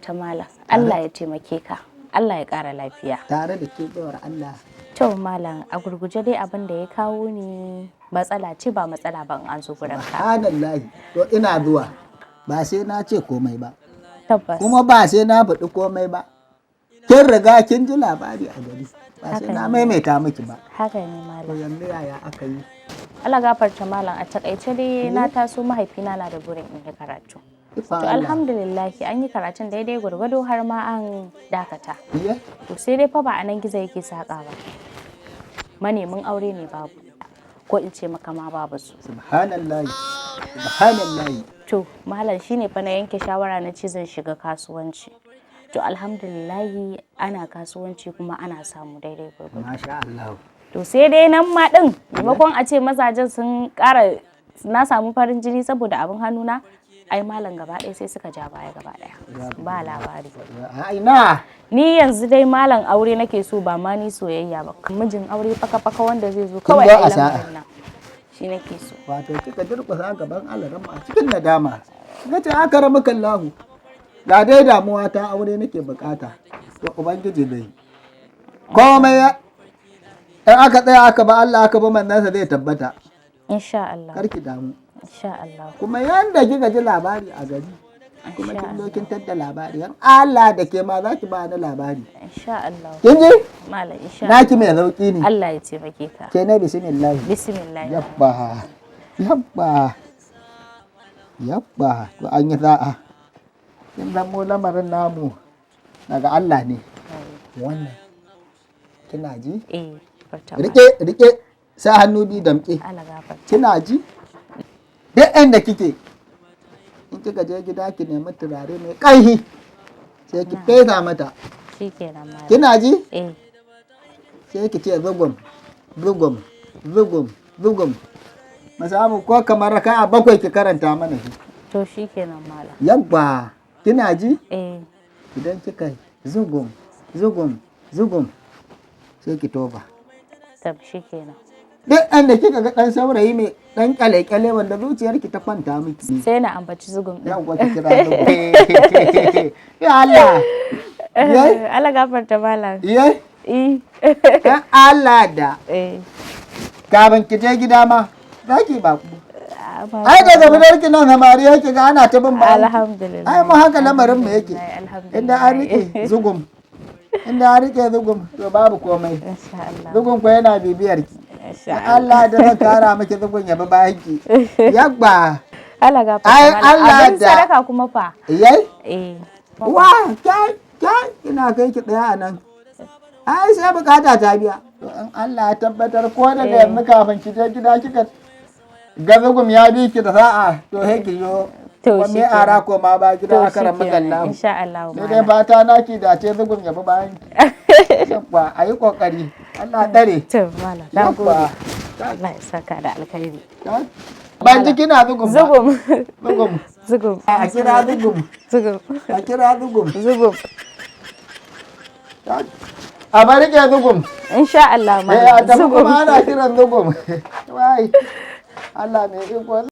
gafarta malam. Allah ya taimake ka. Allah ya ƙara lafiya. Tare da ke baiwar Allah. To malam a gurguje dai abin da ya kawo ni matsala ce ba matsala ba in an zo gurin ka. Subhanallahi. To ina zuwa. Ba sai na ce komai ba. Tabbas. Kuma ba sai na faɗi komai ba. Kin riga kin ji labari a gari. Ba sai na maimaita miki ba. Haka ne malam. To yanzu yaya aka yi? Allah gafarta malam a takaice dai na taso mahaifina na da burin in yi karatu. To alhamdulillah an yi karatun daidai gwargwado har ma an dakata. To sai dai fa ba a nan gizo yake saƙa ba. Manemin aure ne babu. Ko in ce maka ma babu su. Subhanallahi. Subhanallahi. To malam shine fa na yanke shawara na ce zan shiga kasuwanci. To alhamdulillah ana kasuwanci kuma ana samu daidai gwargwado. Masha Allah. To sai dai nan ma din maimakon a ce mazajen sun ƙara na samu farin jini saboda abin hannuna ai malam gaba ɗaya sai suka ja baya gaba ɗaya ba labari. Ina Ni yanzu dai malam aure nake so ba ma ni soyayya ba. Mijin aure faka-faka wanda zai zo kawai a lamarin nan. Shi nake so. wato kika durƙusa gaban Allah a cikin nadama. Kika ce aka rabu kallahu. Ga dai damuwa ta aure nake bukata. To ubangiji bai. Komai in aka tsaya aka ba Allah aka ba manzansa zai tabbata. Insha Allah. Karki damu. Insha Allah. Kuma yanda kika ji labari a gari. Kuma kin zo kin tadda labari. Yan Allah da ke ma za ki ba ni labari. Insha Allah. Kin ji? Malam insha Allah. Naki mai sauki ne. Allah ya taimake ka. Ke ne bismillah. Bismillah. Yabba. Yabba. Yabba. To an yi sa'a. Kin zamo lamarin namu daga Allah ne. Wannan. Kina ji? Eh, farta. Rike sa hannu bi damke. Allah gafarta. Kina ji? Duk inda kike in kika je gida ki nemi turare mai ƙarfi sai ki fesa mata. Shikenan malam. Kina ji? Eh. Sai ki ce zugum zugum zugum zugum. Masamu ko kamar raka'a 7 ki karanta mana shi. To shikenan malam. Yabba. Kina ji? Eh. Idan kika zugum zugum zugum sai ki toba. Tab shikenan. Duk inda kika ga dan saurayi mai dan kyale-kyale wanda zuciyarki ta kwanta miki. Sai na ambaci zugun din. Yawwa ki kira zugum. Ya Allah. Allah gafarta malam. Ye? Eh. Dan Allah da. Kafin ki je gida ma za ki ba ku. Ai da zabinar ki nan samari yake ga ana ta bin ba. Alhamdulillah. Ai mu haka lamarin mu yake. Alhamdulillah. Inda an rike zugum. Inda an rike zugum to babu komai. Insha Allah. Zugun ko yana bibiyar ki. Insha Allah da zan kara miki zugun ya bi bayan ki. Yabba. Allah gafarta Ai malam. Allah Abin da. sadaka kuma fa. Yai? Eh. Wa kai ina kai ki tsaya a nan. Ai sai bukata ta biya. To in Allah ya tabbatar ko da yanzu kafin ki je gida kika ga zugum ya bi ki da sa'a to sai ki yo. To shi ara ko ma ba gida aka ramu kallahu. Insha Allah. Sai dai fata naki da ce zugum ya bi bayan ki. Yabba ayi kokari. Allah dare. To malam. Na gode. Allah ya saka da alkhairi. Ban ji kina zugum ba. Zugum. Zugum. Zugum. A kira zugum. Zugum. A kira zugum. Zugum. A bari ke zugum. Insha Allah A malam. tafi kuma ana kiran zugum. Wai. Allah mai iko.